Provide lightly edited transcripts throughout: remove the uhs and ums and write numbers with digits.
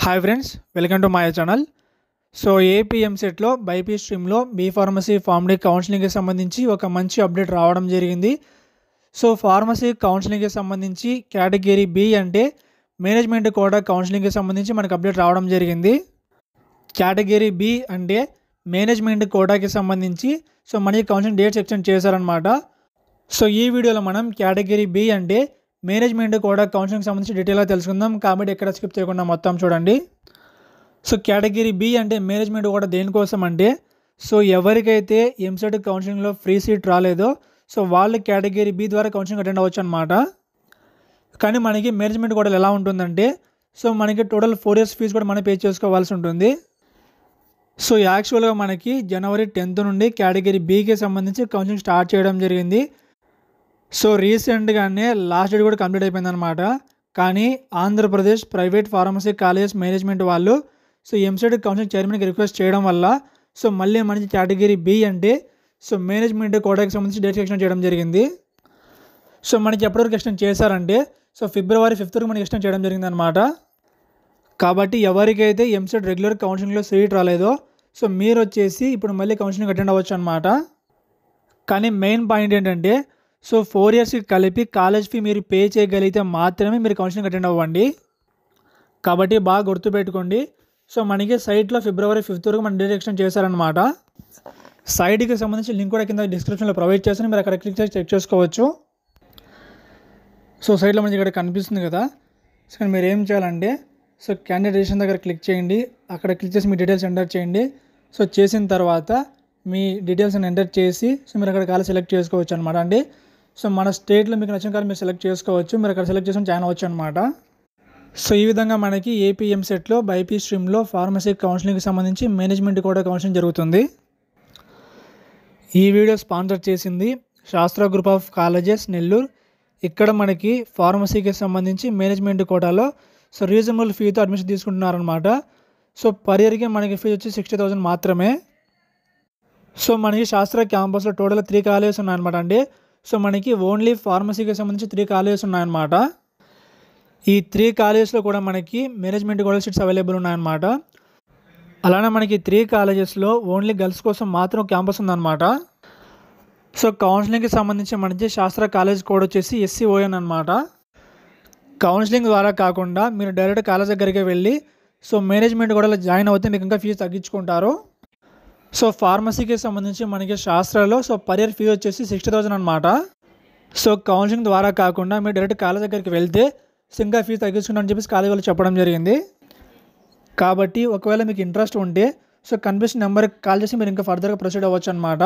Hi friends, welcome to my channel. So ఏపీఎంసెట్లో BiPC స్ట్రీమ్లో B pharmacy Pharm D కౌన్సిలింగ్కి సంబంధించి ఒక మంచి అప్డేట్ రావడం జరిగింది. సో ఫార్మసీ కౌన్సిలింగ్కి సంబంధించి కేటగిరీ బి అంటే మేనేజ్మెంట్ కోటా కౌన్సిలింగ్కి సంబంధించి మనకు అప్డేట్ రావడం జరిగింది. కేటగిరీ బి అంటే మేనేజ్మెంట్ కోటాకి సంబంధించి మనకి కౌన్సిలింగ్ డేట్స్ ఎక్స్టెండ్ చేశారనమాట. సో ఈ వీడియోలో మనం కేటగిరీ బి అంటే మేనేజ్మెంట్ కోటా కౌన్సిలింగ్కి సంబంధించి డీటెయిల్గా తెలుసుకుందాం, కాబట్టి ఎక్కడ స్కిప్ చేయకుండా మొత్తం చూడండి. సో కేటగిరీ బి అంటే మేనేజ్మెంట్ కోటా దేనికోసం అంటే ఎవరికైతే ఎంసెట్ కౌన్సిలింగ్లో ఫ్రీ సీట్ రాలేదో వాళ్ళు కేటగిరీ బి ద్వారా కౌన్సిలింగ్ అటెండ్ అవ్వచ్చు అనమాట. కానీ మనకి మేనేజ్మెంట్ కోటాలు ఎలా ఉంటుందంటే మనకి టోటల్ 4 years ఫీజు కూడా మనం పే చేసుకోవాల్సి ఉంటుంది. యాక్చువల్గా మనకి January 10th నుండి కేటగిరీ బికి సంబంధించి కౌన్సిలింగ్ స్టార్ట్ చేయడం జరిగింది. రీసెంట్గానే లాస్ట్ డేట్ కూడా కంప్లీట్ అయిపోయిందనమాట. కానీ Andhra Pradesh private pharmacy colleges management వాళ్ళు ఎంసెట్ కౌన్సిలింగ్ చైర్మన్కి రిక్వెస్ట్ చేయడం వల్ల మళ్ళీ మనకి కేటగిరీ బి అంటే మేనేజ్మెంట్ కోటాకి సంబంధించి డేట్స్ ఎక్స్టెండ్ చేయడం జరిగింది. మనకి ఎప్పటివరకు ఎక్స్టెండ్ చేశారంటే February 5th వరకు మనకి ఎక్స్టెండ్ చేయడం జరిగింది అనమాట. కాబట్టి ఎవరికైతే ఎంసెట్ రెగ్యులర్ కౌన్సిలింగ్లో సీట్ రాలేదో మీరు వచ్చేసి ఇప్పుడు మళ్ళీ కౌన్సిలింగ్ అటెండ్ అవ్వచ్చు అనమాట. కానీ మెయిన్ పాయింట్ ఏంటంటే 4 yearsకి కలిపి కాలేజ్ ఫీ మీరు పే చేయగలిగితే మాత్రమే మీరు కౌన్సిలింగ్ అటెండ్ అవ్వండి. కాబట్టి బాగా గుర్తుపెట్టుకోండి. మనకి సైట్లో February 5th వరకు మన డేట్ ఎక్స్టెండ్ చేశారనమాట. సైట్కి సంబంధించి లింక్ కూడా కింద డిస్క్రిప్షన్లో ప్రొవైడ్ చేస్తాను, మీరు అక్కడ క్లిక్ చేసి చెక్ చేసుకోవచ్చు. సైట్లో మనకి ఇక్కడ కనిపిస్తుంది కదా. మీరు ఏం చేయాలంటే క్యాండిడేట్ రిజిస్ట్రేషన్ దగ్గర క్లిక్ చేయండి. అక్కడ క్లిక్ చేసి మీ డీటెయిల్స్ ఎంటర్ చేయండి. చేసిన తర్వాత మీ డీటెయిల్స్ని ఎంటర్ చేసి మీరు అక్కడ కాలేజ్ సెలెక్ట్ చేసుకోవచ్చు అనమాట. అంటే మన స్టేట్లో మీకు నచ్చిన కాలేజ్ మీరు సెలెక్ట్ చేసుకోవచ్చు, మీరు అక్కడ సెలెక్ట్ చేసుకొని జాయిన్ అవ్వచ్చు అనమాట. ఈ విధంగా మనకి ఏపీఎంసెట్లో బైపీ స్ట్రీమ్లో ఫార్మసీ కౌన్సిలింగ్కి సంబంధించి మేనేజ్మెంట్ కోటా కౌన్సిలింగ్ జరుగుతుంది. ఈ వీడియో స్పాన్సర్ చేసింది శాస్త్ర గ్రూప్ ఆఫ్ కాలేజెస్ నెల్లూరు. ఇక్కడ మనకి ఫార్మసీకి సంబంధించి మేనేజ్మెంట్ కోటాలో రీజనబుల్ ఫీతో అడ్మిషన్ తీసుకుంటున్నారనమాట. పర్ ఇయర్కి మనకి ఫీజు వచ్చి 60,000 మాత్రమే. మనకి శాస్త్ర క్యాంపస్లో టోటల్ 3 కాలేజెస్ ఉన్నాయన్నమాట అండి. మనకి ఓన్లీ ఫార్మసీకి సంబంధించి 3 కాలేజెస్ ఉన్నాయన్నమాట. ఈ 3 కాలేజెస్లో కూడా మనకి మేనేజ్మెంట్ కోటా సీట్స్ అవైలబుల్ ఉన్నాయన్నమాట. అలానే మనకి 3 కాలేజెస్లో ఓన్లీ గర్ల్స్ కోసం మాత్రం క్యాంపస్ ఉందన్నమాట. కౌన్సిలింగ్కి సంబంధించి మనకి శాస్త్ర కాలేజ్ కోడ్ వచ్చేసి SCON అనమాట. కౌన్సిలింగ్ ద్వారా కాకుండా మీరు డైరెక్ట్ కాలేజ్ దగ్గరికి వెళ్ళి మేనేజ్మెంట్ కోటాలో జాయిన్ అవుతే మీకు ఇంకా ఫీజు తగ్గించుకుంటారు. ఫార్మసీకి సంబంధించి మనకి శాస్త్రాలో పర్ ఇయర్ ఫీజు వచ్చేసి 60,000 అనమాట. కౌన్సిలింగ్ ద్వారా కాకుండా మీరు డైరెక్ట్ కాలేజ్ దగ్గరికి వెళ్తే ఇంకా ఫీజు తగ్గించుకుంటారని చెప్పేసి కాలేజ్ వాళ్ళు చెప్పడం జరిగింది. కాబట్టి ఒకవేళ మీకు ఇంట్రెస్ట్ ఉంటే కనిపిస్తున్న నెంబర్కి కాల్ చేసి మీరు ఇంకా ఫర్దర్గా ప్రొసీడ్ అవ్వచ్చు అనమాట.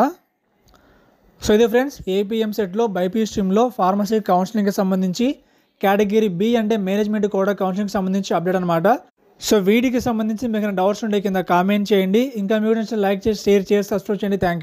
ఇదే ఫ్రెండ్స్, ఏపీఎంసెట్లో బైపీ స్ట్రీమ్లో ఫార్మసీ కౌన్సిలింగ్కి సంబంధించి కేటగిరీ బి అంటే మేనేజ్మెంట్ కోటా కౌన్సిలింగ్కి సంబంధించి అప్డేట్ అనమాట. వీడియోకి సంబంధించి మీకు డౌట్స్ ఉంటే కింద కామెంట్ చేయండి. ఇంకా మీ వీడియోని లైక్ చేసి షేర్ చేసి సబ్స్క్రైబ్ చేయండి. Thank you.